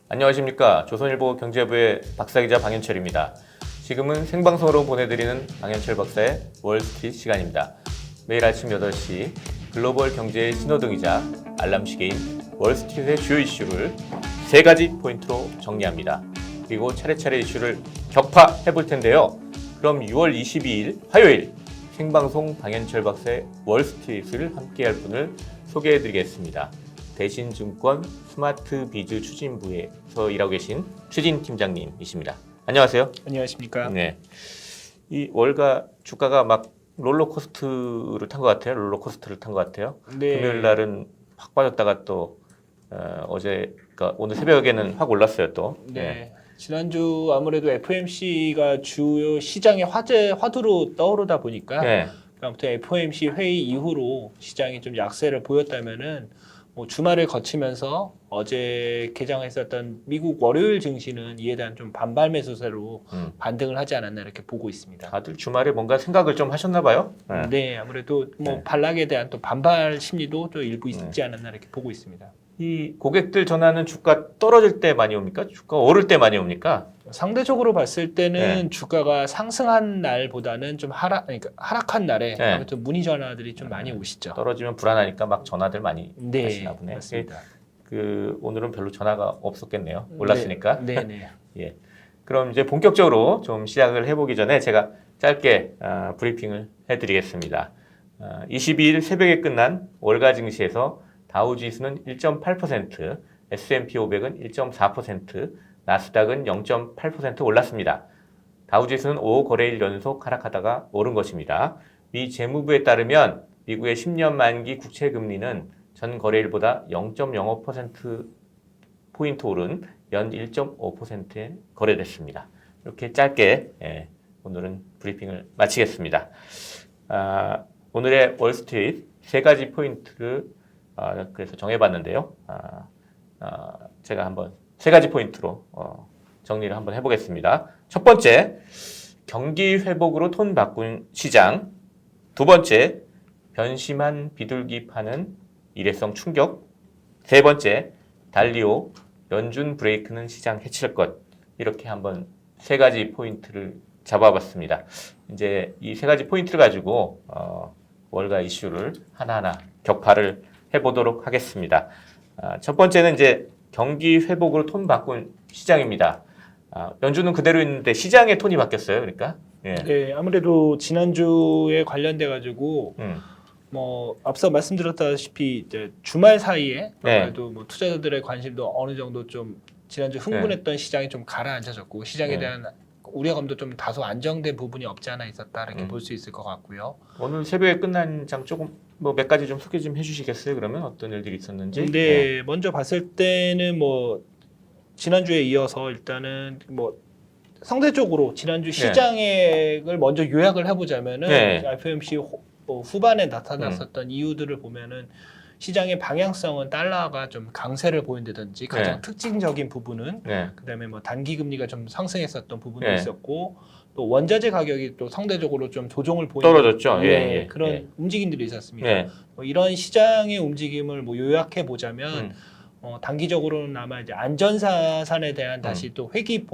안녕하십니까. 조선일보 경제부의 박사기자 방현철입니다. 지금은 생방송으로 보내드리는 방현철 박사의 월스트리트 시간입니다. 매일 아침 8시 글로벌 경제의 신호등이자 알람시계인 월스트리트의 주요 이슈를 3가지 포인트로 정리합니다. 그리고 차례차례 이슈를 격파해 볼 텐데요. 그럼 6월 22일 화요일 생방송 방현철 박사의 월스트리트를 함께할 분을 소개해 드리겠습니다. 대신증권 스마트비즈 추진부에서 일하고 계신 추진 팀장님이십니다. 안녕하세요. 안녕하십니까. 네. 이 월가 주가가 막 롤러코스터를 탄 것 같아요. 롤러코스터를 탄 것 같아요. 네. 금요일 날은 확 빠졌다가 또 어제, 그러니까 오늘 새벽에는 확 올랐어요 또. 네. 지난주 아무래도 FOMC가 주요 시장의 화두로 떠오르다 보니까 네. 아무튼 FOMC 회의 이후로 시장이 좀 약세를 보였다면은 뭐 주말을 거치면서 어제 개장했었던 미국 월요일 증시는 이에 대한 좀 반발 매수세로 반등을 하지 않았나 이렇게 보고 있습니다. 다들 주말에 뭔가 생각을 좀 하셨나 봐요. 네, 아무래도 뭐 네. 반락에 대한 또 반발 심리도 또 일부 있지 않았나 이렇게 보고 있습니다. 이 고객들 전화는 주가 떨어질 때 많이 옵니까? 주가 오를 때 많이 옵니까? 상대적으로 봤을 때는 네. 주가가 상승한 날보다는 좀 그러니까 하락한 날에 네. 아무튼 문의 전화들이 좀 많이 오시죠. 떨어지면 불안하니까 막 전화들 많이 네, 하시나 보네. 맞습니다. 오늘은 별로 전화가 없었겠네요. 올랐으니까. 네, 네. 예. 그럼 이제 본격적으로 좀 시작을 해보기 전에 제가 짧게 브리핑을 해드리겠습니다. 22일 새벽에 끝난 월가 증시에서 다우지수는 1.8%, S&P 500은 1.4%, 나스닥은 0.8% 올랐습니다. 다우지수는 5거래일 연속 하락하다가 오른 것입니다. 미 재무부에 따르면 미국의 10년 만기 국채 금리는 전 거래일보다 0.05%포인트 오른 연 1.5%에 거래됐습니다. 이렇게 짧게 오늘은 브리핑을 마치겠습니다. 오늘의 월스트리트 3가지 포인트를 그래서 정해봤는데요. 제가 한번 3가지 포인트로 정리를 한번 해보겠습니다. 첫 번째, 경기 회복으로 톤 바꾼 시장. 두 번째, 변심한 비둘기 파는 일회성 충격. 세 번째, 달리오 연준 브레이크는 시장 해칠 것. 이렇게 한번 3가지 포인트를 잡아봤습니다. 이제 이 3가지 포인트를 가지고 월가 이슈를 하나하나 격파를 해보도록 하겠습니다. 첫 번째는 이제 경기 회복으로 톤 바꾼 시장입니다. 연준은 그대로 있는데 시장의 톤이 바뀌었어요. 그러니까. 예. 네, 아무래도 지난주에 관련돼 가지고 뭐 앞서 말씀드렸다시피 이제 주말 사이에 아무래도 뭐 투자자들의 관심도 어느 정도 좀 지난주 흥분했던 시장이 좀 가라앉아졌고 시장에 대한 우려감도 좀 다소 안정된 부분이 없지 않아 있었다 이렇게 볼 수 있을 것 같고요. 오늘 새벽에 끝난 장 조금 뭐 몇 가지 좀 소개 좀 해주시겠어요? 그러면 어떤 일들이 있었는지? 네, 먼저 봤을 때는 뭐 지난주에 이어서 일단은 뭐 상대적으로 지난주 시장액을 먼저 요약을 해보자면은 FOMC 후반에 나타났었던 이유들을 보면은 시장의 방향성은 달러가 좀 강세를 보인다든지 가장 특징적인 부분은 그다음에 뭐 단기 금리가 좀 상승했었던 부분도 있었고 또 원자재 가격이 또 상대적으로 좀 조정을 보이는 떨어졌죠. 그런 움직임들이 있었습니다. 뭐 이런 시장의 움직임을 뭐 요약해 보자면 단기적으로는 아마 이제 안전자산에 대한 다시 또 회귀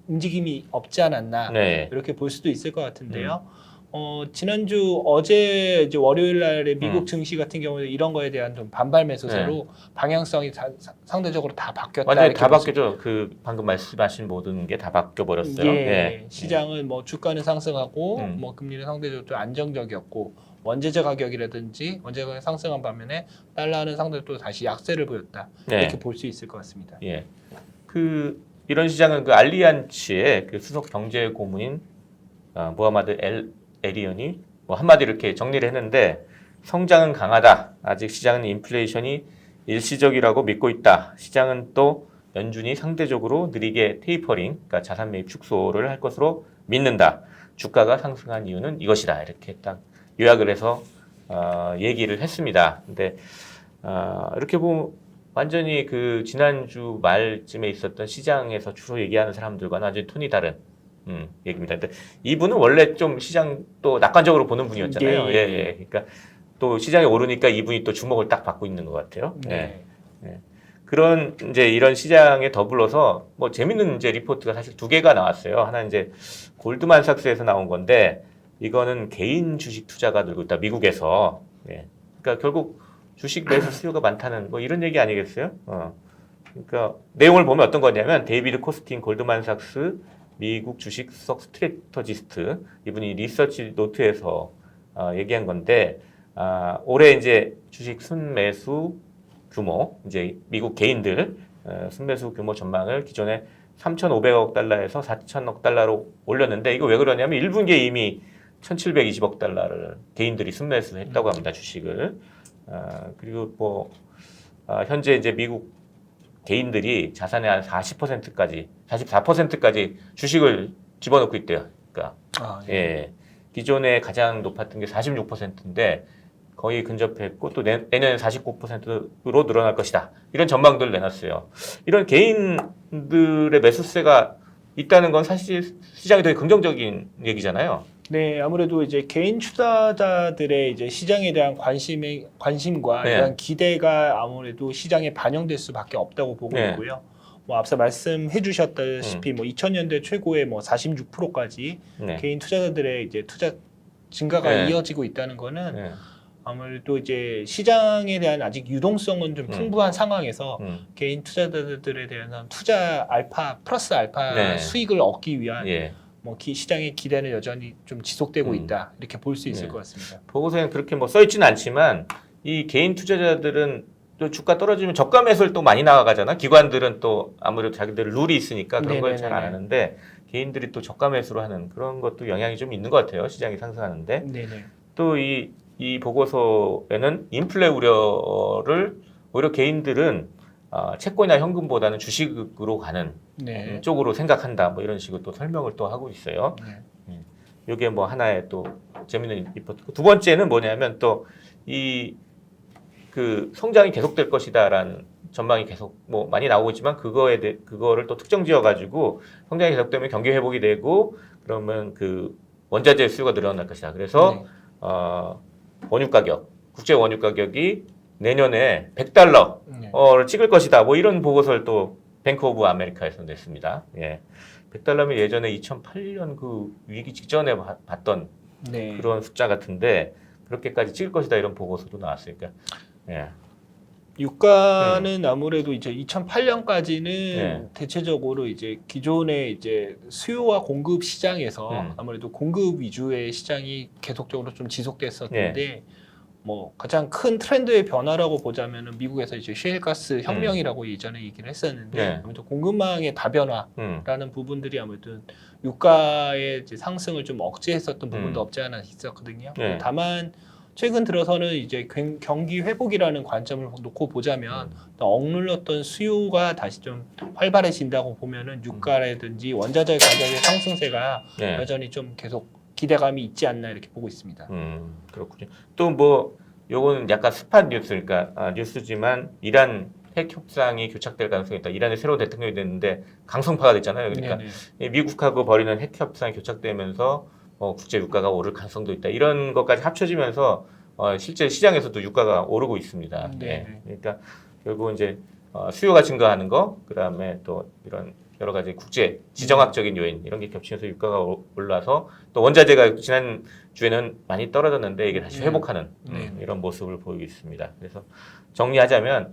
움직임이 없지 않았나 이렇게 볼 수도 있을 것 같은데요. 지난주 어제 이제 월요일 날에 미국 증시 같은 경우에 이런 거에 대한 좀 반발 매수세로 방향성이 상대적으로 다 바뀌었다. 완전히 다 바뀌죠. 그 방금 말씀하신 모든 게 다 바뀌어 버렸어요. 시장은 뭐 주가는 상승하고 뭐 금리는 상대적으로 좀 안정적이었고 원재재 가격이라든지 원재재 가격이 상승한 반면에 달러는 상대적으로 다시 약세를 보였다. 이렇게 볼 수 있을 것 같습니다. 이런 시장은 그 알리안츠의 그 수석 경제 고문인 무하마드 에리언이 뭐 한마디로 이렇게 정리를 했는데 성장은 강하다. 아직 시장은 인플레이션이 일시적이라고 믿고 있다. 시장은 또 연준이 상대적으로 느리게 테이퍼링, 그러니까 자산 매입 축소를 할 것으로 믿는다. 주가가 상승한 이유는 이것이다. 이렇게 딱 요약을 해서 얘기를 했습니다. 근데 이렇게 보면 완전히 그 지난주 말쯤에 있었던 시장에서 주로 얘기하는 사람들과는 완전히 톤이 다른 얘기입니다. 근데 이분은 원래 좀 시장 또 낙관적으로 보는 분이었잖아요. 그러니까 또 시장이 오르니까 이분이 또 주목을 딱 받고 있는 것 같아요. 네. 그런 이제 이런 시장에 더불어서 뭐 재밌는 이제 리포트가 사실 두 개가 나왔어요. 하나 이제 골드만삭스에서 나온 건데 이거는 개인 주식 투자가 늘고 있다. 미국에서. 그러니까 결국 주식 매수 수요가 많다는 뭐 이런 얘기 아니겠어요? 그러니까 내용을 보면 어떤 거냐면 데이비드 코스틴 골드만삭스 미국 주식 수석 스트래터지스트 이분이 리서치 노트에서 얘기한 건데 올해 이제 주식 순매수 규모 이제 미국 개인들 순매수 규모 전망을 기존에 3,500억 달러에서 4,000억 달러로 올렸는데 이거 왜 그러냐면 1분기에 이미 1,720억 달러를 개인들이 순매수했다고 합니다. 주식을. 그리고 뭐 현재 이제 미국 개인들이 자산의 한 40%까지 44%까지 주식을 집어넣고 있대요. 그러니까 기존에 가장 높았던 게 46%인데 거의 근접했고 또 내년에 49%로 늘어날 것이다. 이런 전망들을 내놨어요. 이런 개인들의 매수세가 있다는 건 사실 시장이 되게 긍정적인 얘기잖아요. 네, 아무래도 이제 개인 투자자들의 이제 시장에 대한 관심과 네. 이런 기대가 아무래도 시장에 반영될 수밖에 없다고 보고 네. 있고요. 뭐 앞서 말씀해 주셨다시피 뭐 2000년대 최고의 뭐 46%까지 네. 개인 투자자들의 이제 투자 증가가 네. 이어지고 있다는 거는 네. 아무래도 이제 시장에 대한 아직 유동성은 좀 풍부한 상황에서 개인 투자자들에 대한 투자 알파 플러스 알파 네. 수익을 얻기 위한 예. 뭐 시장의 기대는 여전히 좀 지속되고 있다 이렇게 볼 수 있을 네. 것 같습니다. 보고서에는 그렇게 뭐 써있지는 않지만 이 개인 투자자들은 또 주가 떨어지면 저가 매수를 또 많이 나가잖아. 기관들은 또 아무래도 자기들 룰이 있으니까 그런 걸 잘 안 하는데 개인들이 또 저가 매수로 하는 그런 것도 영향이 좀 있는 것 같아요. 시장이 상승하는데. 네네. 또 이 보고서에는 인플레 우려를 오히려 개인들은 채권이나 현금보다는 주식으로 가는 네. 쪽으로 생각한다. 뭐 이런 식으로 또 설명을 또 하고 있어요. 네. 이게 뭐 하나의 또 재밌는 리포트. 두 번째는 뭐냐면 또 그 성장이 계속될 것이다라는 전망이 계속 뭐 많이 나오고 있지만 그거를 또 특정 지어 가지고 성장이 계속되면 경기 회복이 되고 그러면 그 원자재 수요가 늘어날 것이다. 그래서 원유 가격, 국제 원유 가격이 내년에 100달러를 찍을 것이다. 뭐 이런 보고서를 또 뱅크 오브 아메리카에서 냈습니다. 예. 100달러면 예전에 2008년 그 위기 직전에 봤던 네. 그런 숫자 같은데 그렇게까지 찍을 것이다 이런 보고서도 나왔으니까. 예. 유가는 아무래도 이제 2008년까지는 네. 대체적으로 이제 기존의 이제 수요와 공급 시장에서 아무래도 공급 위주의 시장이 계속적으로 좀 지속됐었는데 뭐 가장 큰 트렌드의 변화라고 보자면은 미국에서 이제 셰일가스 혁명이라고 예전에 얘기를 했었는데 아무래도 공급망의 다변화라는 부분들이 아무래도 유가의 이제 상승을 좀 억제했었던 부분도 없지 않아 있었거든요. 다만 최근 들어서는 이제 경기 회복이라는 관점을 놓고 보자면 억눌렸던 수요가 다시 좀 활발해진다고 보면은 유가라든지 원자재 가격의 상승세가 여전히 좀 계속 기대감이 있지 않나 이렇게 보고 있습니다. 그렇군요. 또 뭐 요거는 약간 스팟 뉴스니까 뉴스지만 이란 핵 협상이 교착될 가능성이 있다. 이란의 새로운 대통령이 됐는데 강성파가 됐잖아요. 그러니까 미국하고 벌이는 핵 협상이 교착되면서 국제 유가가 오를 가능성도 있다. 이런 것까지 합쳐지면서 실제 시장에서도 유가가 오르고 있습니다. 그러니까 결국 이제 수요가 증가하는 거, 그다음에 또 이런 여러 가지 국제 지정학적인 요인 이런 게 겹치면서 유가가 올라서 또 원자재가 지난 주에는 많이 떨어졌는데 이게 다시 회복하는 이런 모습을 보이고 있습니다. 그래서 정리하자면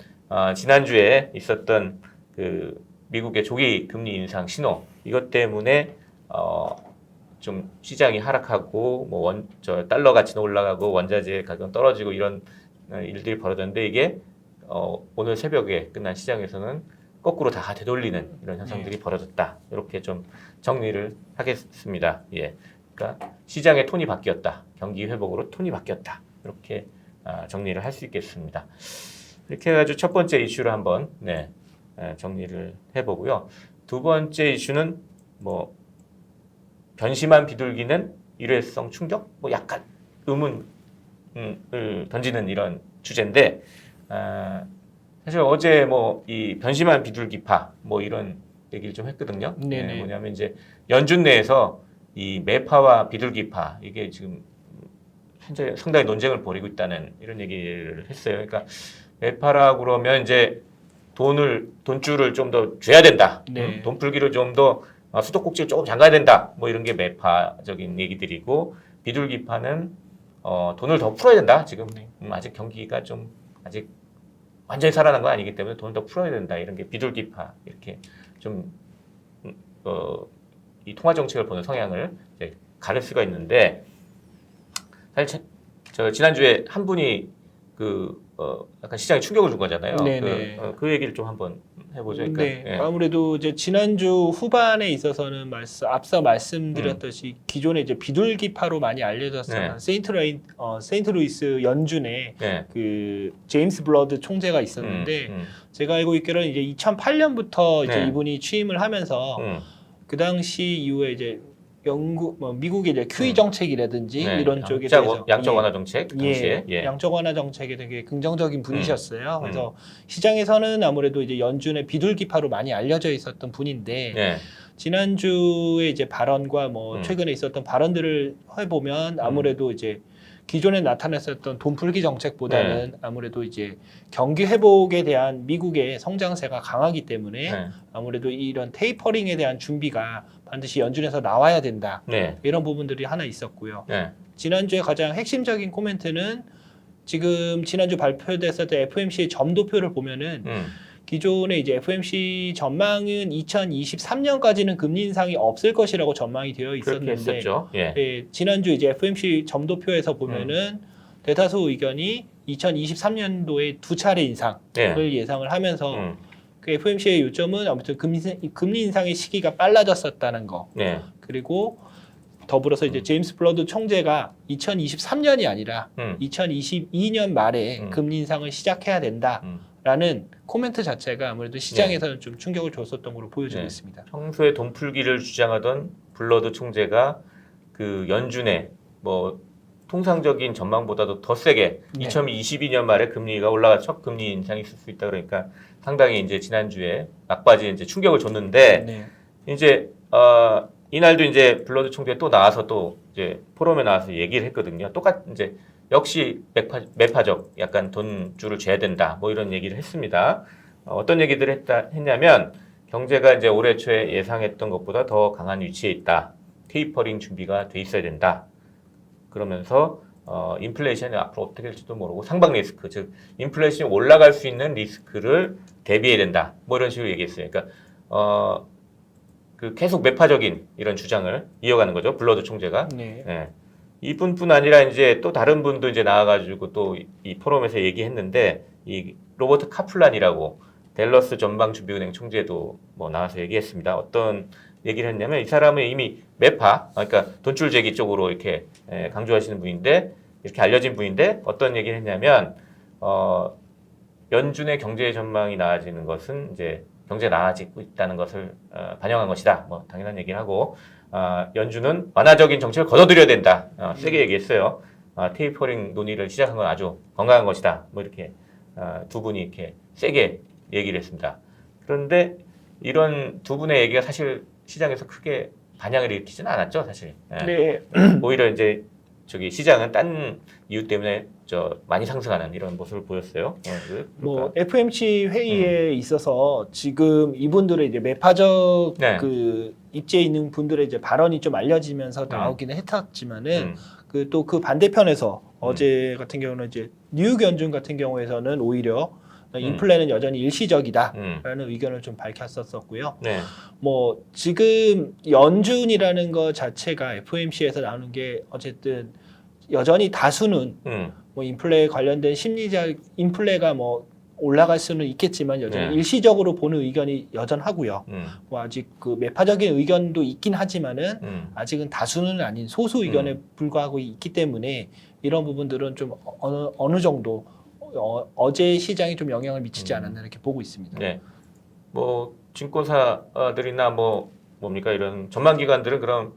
지난 주에 있었던 그 미국의 조기 금리 인상 신호 이것 때문에 좀 시장이 하락하고 뭐 달러 가치는 올라가고 원자재 가격은 떨어지고 이런 일들이 벌어졌는데 이게 오늘 새벽에 끝난 시장에서는 거꾸로 다 되돌리는 이런 현상들이 벌어졌다. 이렇게 좀 정리를 하겠습니다. 예. 그러니까 시장의 톤이 바뀌었다. 경기 회복으로 톤이 바뀌었다. 이렇게 정리를 할 수 있겠습니다. 이렇게 해가지고 첫 번째 이슈를 한번 정리를 해보고요. 두 번째 이슈는 뭐 변심한 비둘기는 일회성 충격? 뭐 약간 의문을 던지는 이런 주제인데 사실 어제 뭐 이 변심한 비둘기파 뭐 이런 얘기를 좀 했거든요. 뭐냐면 이제 연준 내에서 이 매파와 비둘기파 이게 지금 현재 상당히 논쟁을 벌이고 있다는 이런 얘기를 했어요. 그러니까 매파라 그러면 이제 돈줄을 좀 더 줘야 된다. 네. 돈 풀기를 좀 더 수도꼭지를 조금 잠가야 된다. 뭐 이런 게 매파적인 얘기들이고 비둘기파는 돈을 더 풀어야 된다. 지금 아직 경기가 좀 아직 완전히 살아난 건 아니기 때문에 돈을 더 풀어야 된다. 이런 게 비둘기파 이렇게 좀 이 통화 정책을 보는 성향을 이제 가를 수가 있는데 사실 저 지난주에 한 분이 약간 시장에 충격을 준 거잖아요. 네네. 그 얘기를 좀 한번 해보죠. 그러니까, 네, 예. 아무래도 이제 지난주 후반에 있어서는 앞서 말씀드렸듯이 기존에 이제 비둘기파로 많이 알려졌던 세인트루이스 연준의 네. 그 제임스 블러드 총재가 있었는데 제가 알고 있기로는 이제 2008년부터 이제 네. 이분이 취임을 하면서 그 당시 이후에 이제 미국의 이제 QE 정책이라든지 네. 이런 쪽에 대해서 양적 완화 정책 당시에 양적 완화 정책에 되게 긍정적인 분이셨어요. 그래서 시장에서는 아무래도 이제 연준의 비둘기파로 많이 알려져 있었던 분인데 네. 지난주에 이제 발언과 뭐 최근에 있었던 발언들을 해보면 아무래도 이제 기존에 나타났었던 돈 풀기 정책보다는 아무래도 이제 경기 회복에 대한 미국의 성장세가 강하기 때문에 아무래도 이런 테이퍼링에 대한 준비가 반드시 연준에서 나와야 된다. 이런 부분들이 하나 있었고요. 지난주에 가장 핵심적인 코멘트는 지금 지난주 발표됐었던 FOMC의 점도표를 보면은 기존에 이제 FOMC 전망은 2023년까지는 금리 인상이 없을 것이라고 전망이 되어 있었는데 지난주 이제 FOMC 점도표에서 보면은 대다수 의견이 2023년도에 2차례 인상을 예상을 하면서 그 FOMC의 요점은 아무튼 금리 인상의 시기가 빨라졌었다는 거. 그리고 더불어서 이제 제임스 블러드 총재가 2023년이 아니라 2022년 말에 금리 인상을 시작해야 된다라는 코멘트 자체가 아무래도 시장에서는 좀 충격을 줬었던 걸로 보여지고 있습니다. 평소에 돈 풀기를 주장하던 블러드 총재가 그 연준의 뭐 통상적인 전망보다도 더 세게 2022년 말에 금리가 올라가 첫 금리 인상이 있을 수 있다 그러니까 상당히 이제 지난주에 막바지에 이제 충격을 줬는데 이제 이날도 이제 블러드 총재 또 나와서 또 이제 포럼에 나와서 얘기를 했거든요. 이제 역시 매파적 약간 돈줄을 줘야 된다. 뭐 이런 얘기를 했습니다. 어떤 얘기들을 했냐면 경제가 이제 올해 초에 예상했던 것보다 더 강한 위치에 있다. 테이퍼링 준비가 돼 있어야 된다. 그러면서 인플레이션이 앞으로 어떻게 될지도 모르고 상방 리스크, 즉 인플레이션이 올라갈 수 있는 리스크를 대비해야 된다. 뭐 이런 식으로 얘기했어요. 그러니까 그 계속 매파적인 이런 주장을 이어가는 거죠. 블러드 총재가. 이분뿐 아니라 이제 또 다른 분도 이제 나와가지고 또 이 포럼에서 얘기했는데 이 로버트 카플란이라고 댈러스 전방준비은행 총재도 뭐 나와서 얘기했습니다. 어떤 얘기를 했냐면 이 사람은 이미 매파, 그러니까 돈줄 재기 쪽으로 이렇게 강조하시는 분인데 이렇게 알려진 분인데 어떤 얘기를 했냐면 연준의 경제 전망이 나아지는 것은 이제 경제가 나아지고 있다는 것을 반영한 것이다. 뭐 당연한 얘기를 하고 연준은 완화적인 정책을 거둬들여야 된다. 세게 얘기했어요. 테이퍼링 논의를 시작한 건 아주 건강한 것이다. 뭐 이렇게 두 분이 이렇게 세게 얘기를 했습니다. 그런데 이런 두 분의 얘기가 사실 시장에서 크게 반향을 일으키지는 않았죠, 사실. 오히려 이제 시장은 딴 이유 때문에 많이 상승하는 이런 모습을 보였어요. 뭐 FOMC 회의에 있어서 지금 이분들의 이제 매파적 그 입지에 있는 분들의 이제 발언이 좀 알려지면서 나오기는 했었지만은 또 그 반대편에서 어제 같은 경우는 이제 뉴욕 연준 같은 경우에서는 오히려 인플레는 여전히 일시적이다라는 의견을 좀 밝혔었고요. 뭐 지금 연준이라는 것 자체가 FOMC에서 나오는 게 어쨌든 여전히 다수는 뭐 인플레에 관련된 심리적 인플레가 뭐 올라갈 수는 있겠지만 여전히 일시적으로 보는 의견이 여전하고요. 뭐 아직 그 매파적인 의견도 있긴 하지만은 아직은 다수는 아닌 소수 의견에 불과하고 있기 때문에 이런 부분들은 좀 어느 정도 어제 시장에 좀 영향을 미치지 않았나 이렇게 보고 있습니다. 뭐 증권사들이나 뭡니까 이런 전망기관들은 그럼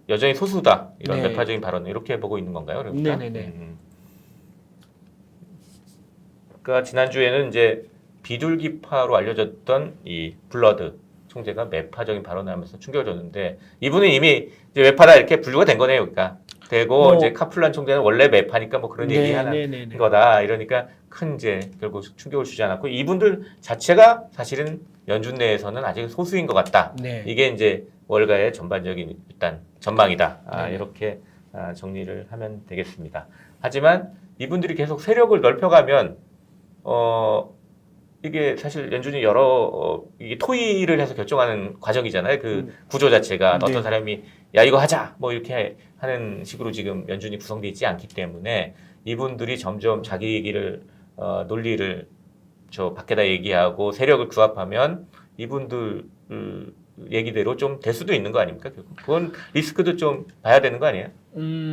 여전히 소수다 이런 매파적인 발언 이렇게 보고 있는 건가요? 그러니까? 그러니까 지난주에는 이제 비둘기파로 알려졌던 이 블러드 총재가 매파적인 발언을 하면서 충격을 줬는데 이분은 이미 이제 매파다 이렇게 분류가 된 거네요. 그러니까 되고 이제 카플란 총재는 원래 매파니까 뭐 그런 얘기하는 거다. 이러니까 큰 이제 결국 충격을 주지 않았고 이분들 자체가 사실은 연준 내에서는 아직 소수인 것 같다. 네. 이게 이제 월가의 전반적인 일단 전망이다. 네. 이렇게 정리를 하면 되겠습니다. 하지만 이분들이 계속 세력을 넓혀가면 이게 사실 연준이 여러 이게 토의를 해서 결정하는 과정이잖아요. 그 구조 자체가 네. 어떤 사람이 야 이거 하자 뭐 이렇게 하는 식으로 지금 연준이 구성되어 있지 않기 때문에 이분들이 점점 자기 얘기를 논리를 저 밖에다 얘기하고 세력을 규합하면 이분들 얘기대로 좀 될 수도 있는 거 아닙니까? 그건 리스크도 좀 봐야 되는 거 아니에요?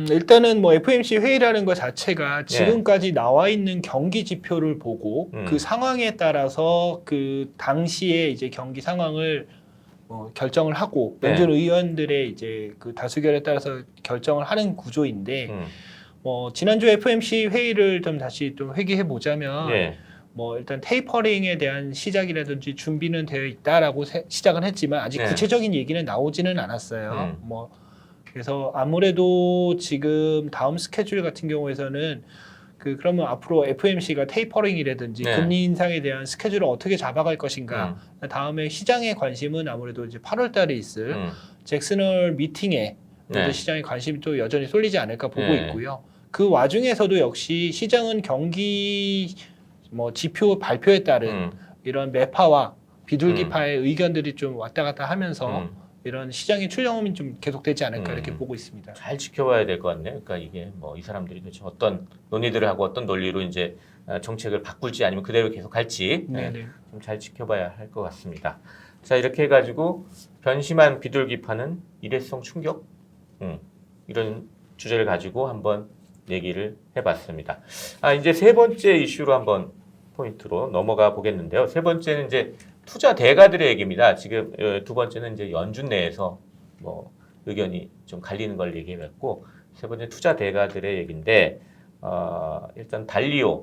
일단은 뭐 FOMC 회의라는 것 자체가 지금까지 나와 있는 경기 지표를 보고 그 상황에 따라서 그 당시에 이제 경기 상황을 결정을 하고 연준 의원들의 이제 그 다수결에 따라서 결정을 하는 구조인데 지난주 FOMC 회의를 좀 다시 좀 회귀해 보자면 뭐 일단 테이퍼링에 대한 시작이라든지 준비는 되어 있다라고 시작은 했지만 아직 구체적인 얘기는 나오지는 않았어요. 뭐 그래서 아무래도 지금 다음 스케줄 같은 경우에서는 그러면 앞으로 FOMC가 테이퍼링이라든지 금리 인상에 대한 스케줄을 어떻게 잡아갈 것인가. 다음에 시장의 관심은 아무래도 이제 8월 달에 있을 잭슨홀 미팅에 시장의 관심이 또 여전히 쏠리지 않을까 보고 있고요. 그 와중에서도 역시 시장은 경기 뭐 지표 발표에 따른 이런 매파와 비둘기파의 의견들이 좀 왔다 갔다 하면서 이런 시장의 출렁음이 좀 계속되지 않을까 이렇게 보고 있습니다. 잘 지켜봐야 될 것 같네요. 그러니까 이게 뭐 이 사람들이 도대체 어떤 논의들을 하고 어떤 논리로 이제 정책을 바꿀지 아니면 그대로 계속 갈지 좀 잘 지켜봐야 할 것 같습니다. 자 이렇게 해가지고 변심한 비둘기파는 일회성 충격 이런 주제를 가지고 한번 얘기를 해봤습니다. 이제 세 번째 이슈로 한번 포인트로 넘어가 보겠는데요. 세 번째는 이제 투자 대가들의 얘기입니다. 지금 두 번째는 이제 연준 내에서 뭐 의견이 좀 갈리는 걸 얘기했고 세 번째 투자 대가들의 얘기인데 일단 달리오라는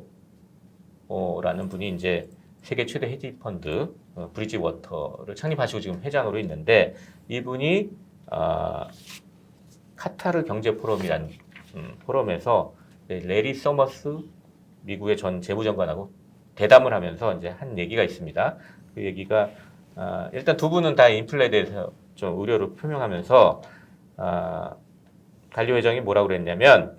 분이 이제 세계 최대 헤지 펀드 브리지워터를 창립하시고 지금 회장으로 있는데 이분이 카타르 경제 포럼이라는 포럼에서 레리 서머스 미국의 전 재무장관하고 대담을 하면서 이제 한 얘기가 있습니다. 그 얘기가 일단 두 분은 다 인플레에 대해서 좀 우려를 표명하면서 달리오 회장이 뭐라고 그랬냐면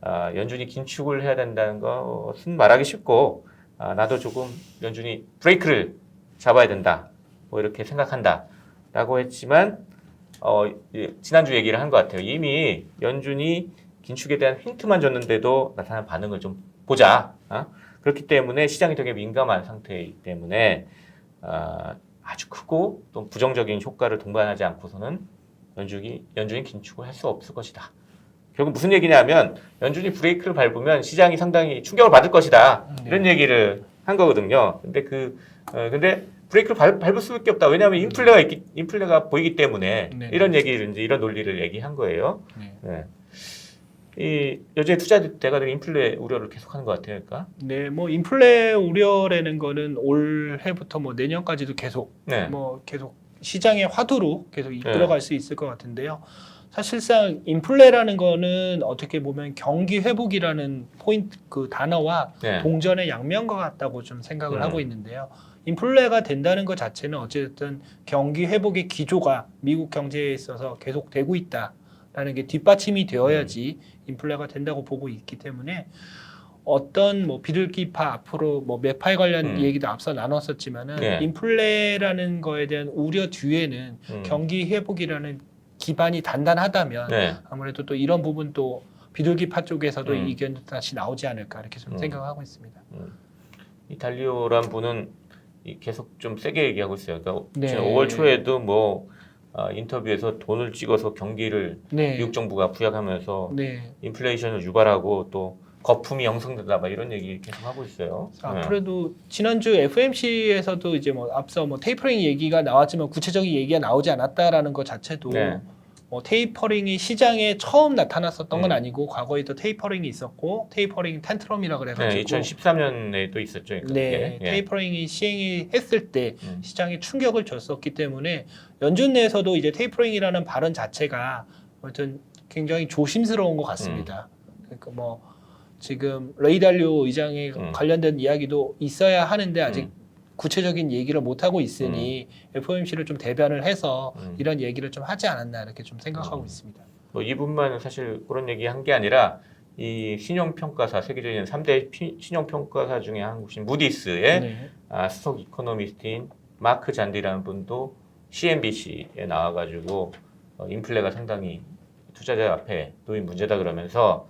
연준이 긴축을 해야 된다는 것은 말하기 쉽고 나도 조금 연준이 브레이크를 잡아야 된다 뭐 이렇게 생각한다 라고 했지만 지난주 얘기를 한 것 같아요. 이미 연준이 긴축에 대한 힌트만 줬는데도 나타난 반응을 좀 보자. 그렇기 때문에 시장이 되게 민감한 상태이기 때문에 아주 크고 또 부정적인 효과를 동반하지 않고서는 연준이 긴축을 할 수 없을 것이다. 결국 무슨 얘기냐면 연준이 브레이크를 밟으면 시장이 상당히 충격을 받을 것이다. 이런 얘기를 한 거거든요. 근데 브레이크를 밟을 수밖에 없다. 왜냐하면 인플레가 보이기 때문에 이런 얘기를 이제 이런 논리를 얘기한 거예요. 이 여전히 투자 대가들이 인플레 우려를 계속하는 것 같아요, 그러니까. 네, 뭐 인플레 우려라는 거는 올해부터 뭐 내년까지도 계속 뭐 계속 시장의 화두로 계속 이끌어갈 수 있을 것 같은데요. 사실상 인플레라는 거는 어떻게 보면 경기 회복이라는 포인트 그 단어와 동전의 양면과 같다고 좀 생각을 하고 있는데요. 인플레가 된다는 것 자체는 어쨌든 경기 회복의 기조가 미국 경제에 있어서 계속 되고 있다라는 게 뒷받침이 되어야지 인플레가 된다고 보고 있기 때문에 어떤 뭐 비둘기파 앞으로 뭐 매파에 관련 얘기도 앞서 나눴었지만은 인플레라는 거에 대한 우려 뒤에는 경기 회복이라는 기반이 단단하다면 아무래도 또 이런 부분도 비둘기파 쪽에서도 의견도 다시 나오지 않을까 이렇게 좀 생각하고 있습니다. 이 달리오란 분은 계속 좀 세게 얘기하고 있어요. 그러니까 지난 5월 초에도 뭐 인터뷰에서 돈을 찍어서 경기를 미국 정부가 부양하면서 인플레이션을 유발하고 또 거품이 형성된다 막 이런 얘기 계속 하고 있어요. 앞으로도 지난주 FOMC에서도 이제 뭐 앞서 뭐 테이퍼링 얘기가 나왔지만 구체적인 얘기가 나오지 않았다라는 것 자체도 뭐 테이퍼링이 시장에 처음 나타났었던 건 아니고 과거에도 테이퍼링이 있었고 테이퍼링 텐트럼이라 그래가지고 2013년에도 있었죠. 그러니까 테이퍼링이 시행이 했을 때 시장에 충격을 줬었기 때문에 연준 내에서도 이제 테이퍼링이라는 발언 자체가 아무튼 굉장히 조심스러운 것 같습니다. 그러니까 뭐 지금 레이 달리오 의장에 관련된 이야기도 있어야 하는데 아직 구체적인 얘기를 못 하고 있으니 FOMC를 좀 대변을 해서 이런 얘기를 좀 하지 않았나 이렇게 좀 생각하고 있습니다. 뭐 이분만 사실 그런 얘기 한 게 아니라 이 신용평가사 세계적인 3대 신용평가사 중에 한 곳인 무디스의 네. 수석 이코노미스트인 마크 잔디라는 분도 CNBC에 나와가지고 인플레가 상당히 투자자 앞에 놓인 문제다 그러면서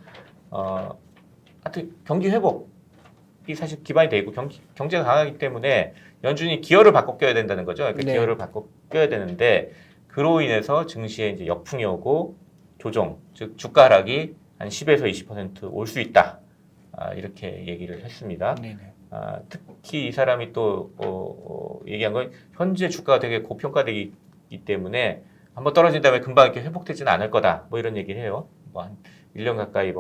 하여튼 경기 회복이 사실 기반이 돼 있고 경제가 강하기 때문에 연준이 기어를 바꿔 껴야 된다는 거죠. 그러니까 네. 기어를 바꿔 껴야 되는데 그로 인해서 증시에 이제 역풍이 오고 조정, 즉 주가 하락이 한 10에서 20% 올 수 있다. 이렇게 얘기를 했습니다. 네네. 특히 이 사람이 또 얘기한 건 현재 주가가 되게 고평가되기 때문에 한번 떨어진 다음에 금방 이렇게 회복되지는 않을 거다. 뭐 이런 얘기를 해요. 뭐 한 1년 가까이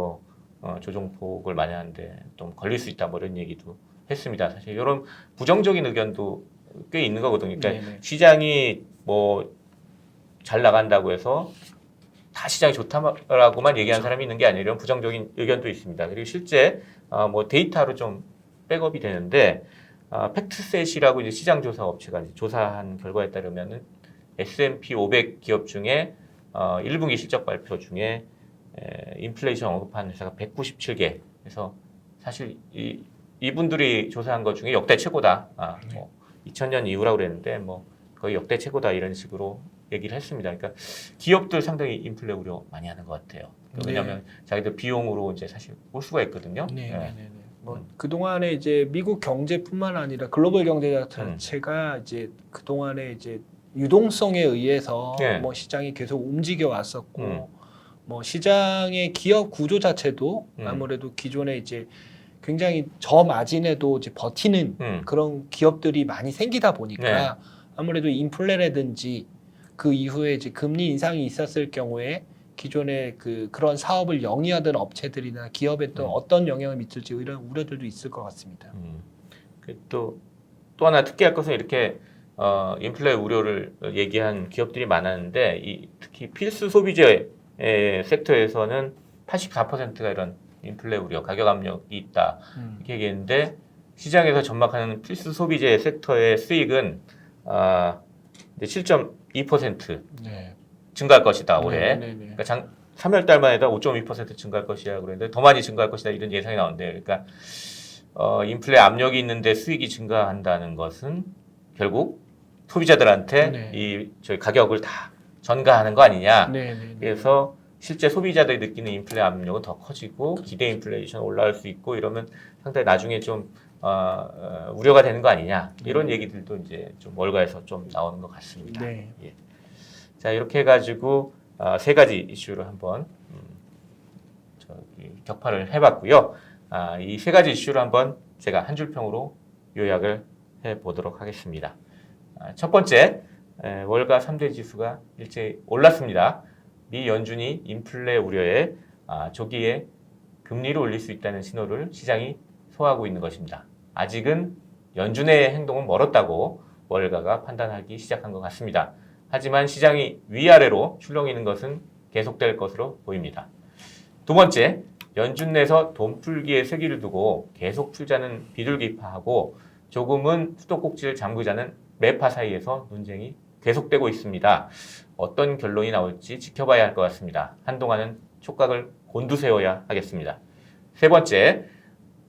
조정폭을 많이 하는데 좀 걸릴 수 있다. 뭐 이런 얘기도 했습니다. 사실 이런 부정적인 의견도 꽤 있는 거거든요. 그러니까 네네. 시장이 뭐 잘 나간다고 해서 다 시장이 좋다라고만 얘기하는 사람이 있는 게 아니라 이런 부정적인 의견도 있습니다. 그리고 실제 뭐 데이터로 좀 백업이 되는데 팩트셋이라고 이제 시장 조사 업체가 이제 조사한 결과에 따르면은 S&P 500 기업 중에 1분기 실적 발표 중에 인플레이션 언급한 회사가 197개. 그래서 사실 이분들이 조사한 것 중에 역대 최고다. 뭐 2000년 이후라고 그랬는데 뭐 거의 역대 최고다 이런 식으로 얘기를 했습니다. 그러니까 기업들 상당히 인플레 우려 많이 하는 것 같아요. 왜냐하면 자기들 비용으로 이제 사실 볼 수가 있거든요. 네. 뭐 그동안에 이제 미국 경제뿐만 아니라 글로벌 경제 자체가 이제 그동안에 이제 유동성에 의해서 뭐 시장이 계속 움직여 왔었고 뭐 시장의 기업 구조 자체도 아무래도 기존에 이제 굉장히 저마진에도 이제 버티는 그런 기업들이 많이 생기다 보니까 아무래도 인플레라든지 그 이후에 이제 금리 인상이 있었을 경우에 기존의 그런 사업을 영위하던 업체들이나 기업에 또 어떤 영향을 미칠지 이런 우려들도 있을 것 같습니다. 또 하나 특이할 것은 이렇게 인플레 우려를 얘기한 기업들이 많았는데 특히 필수 소비재 섹터에서는 84%가 이런 인플레 우려, 가격 압력이 있다 이렇게 얘기했는데 시장에서 전망하는 필수 소비재 섹터의 수익은 이제 7.2% 증가할 것이다 올해. 그러니까 3월 달만 해도 5.2% 증가할 것이야 그랬는데 더 많이 증가할 것이다 이런 예상이 나오는데 그러니까 인플레 압력이 있는데 수익이 증가한다는 것은 결국 소비자들한테 저희 가격을 다 전가하는 거 아니냐. 그래서 실제 소비자들이 느끼는 인플레 압력은 더 커지고 기대 인플레이션 올라갈 수 있고 이러면 상당히 나중에 좀 우려가 되는 거 아니냐 이런 얘기들도 이제 좀 월가에서 좀 나오는 것 같습니다. 예. 자 이렇게 해가지고 세 가지 이슈를 한번 격파를 해봤고요. 이 세 가지 이슈를 한번 제가 한 줄평으로 요약을 해보도록 하겠습니다. 첫 번째, 월가 3대 지수가 일제히 올랐습니다. 미 연준이 인플레 우려에 조기에 금리를 올릴 수 있다는 신호를 시장이 소화하고 있는 것입니다. 아직은 연준의 행동은 멀었다고 월가가 판단하기 시작한 것 같습니다. 하지만 시장이 위아래로 출렁이는 것은 계속될 것으로 보입니다. 두 번째, 연준 내에서 돈 풀기에 세기를 두고 계속 풀자는 비둘기파하고 조금은 수도꼭지를 잠그자는 매파 사이에서 논쟁이 계속되고 있습니다. 어떤 결론이 나올지 지켜봐야 할 것 같습니다. 한동안은 촉각을 곤두세워야 하겠습니다. 세 번째,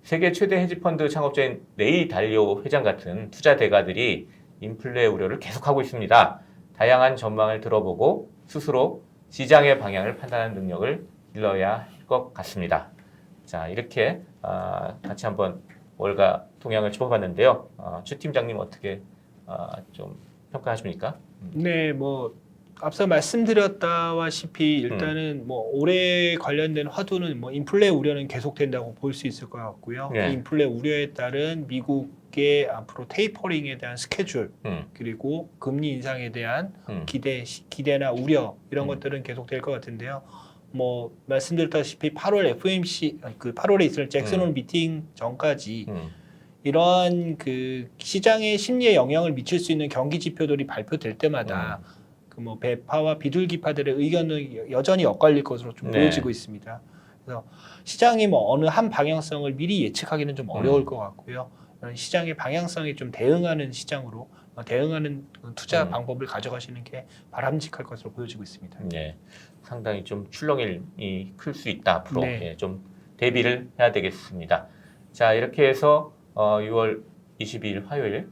세계 최대 헤지펀드 창업자인 레이 달리오 회장 같은 투자 대가들이 인플레 우려를 계속하고 있습니다. 다양한 전망을 들어보고 스스로 시장의 방향을 판단하는 능력을 길러야 할 것 같습니다. 자, 이렇게 같이 한번 월가 동향을 짚어봤는데요. 추 팀장님 어떻게 좀 평가하십니까? 네, 뭐 앞서 말씀드렸다시피 일단은 뭐 올해 관련된 화두는 뭐 인플레 우려는 계속된다고 볼 수 있을 것 같고요. 인플레 우려에 따른 미국의 앞으로 테이퍼링에 대한 스케줄 그리고 금리 인상에 대한 기대나 우려 이런 것들은 계속될 것 같은데요. 뭐 말씀드렸다시피 8월 FOMC 8월에 있을 잭슨홀 미팅 전까지 이러한 시장의 심리에 영향을 미칠 수 있는 경기 지표들이 발표될 때마다 그 뭐 배파와 비둘기파들의 의견은 여전히 엇갈릴 것으로 좀 네. 보여지고 있습니다. 그래서 시장이 뭐 어느 한 방향성을 미리 예측하기는 좀 어려울 것 같고요. 시장의 방향성에 좀 대응하는 시장으로 대응하는 투자 방법을 가져가시는 게 바람직할 것으로 보여지고 있습니다. 네, 상당히 좀 출렁임이 클 수 있다 앞으로 네. 예, 좀 대비를 해야 되겠습니다. 자, 이렇게 해서 6월 22일 화요일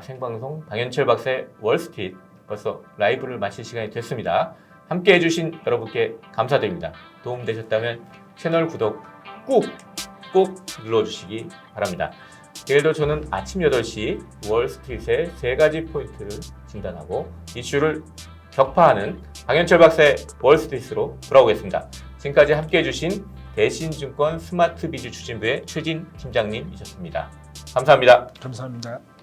생방송 방현철 박사의 월스트리트 벌써 라이브를 마칠 시간이 됐습니다. 함께 해주신 여러분께 감사드립니다. 도움되셨다면 채널 구독 꾹 눌러주시기 바랍니다. 내일도 저는 아침 8시 월스트리트의 3가지 포인트를 진단하고 이슈를 격파하는 방현철 박사의 월스트리트로 돌아오겠습니다. 지금까지 함께 해주신 대신증권 스마트비즈 추진부의 최진 팀장님이셨습니다. 감사합니다. 감사합니다.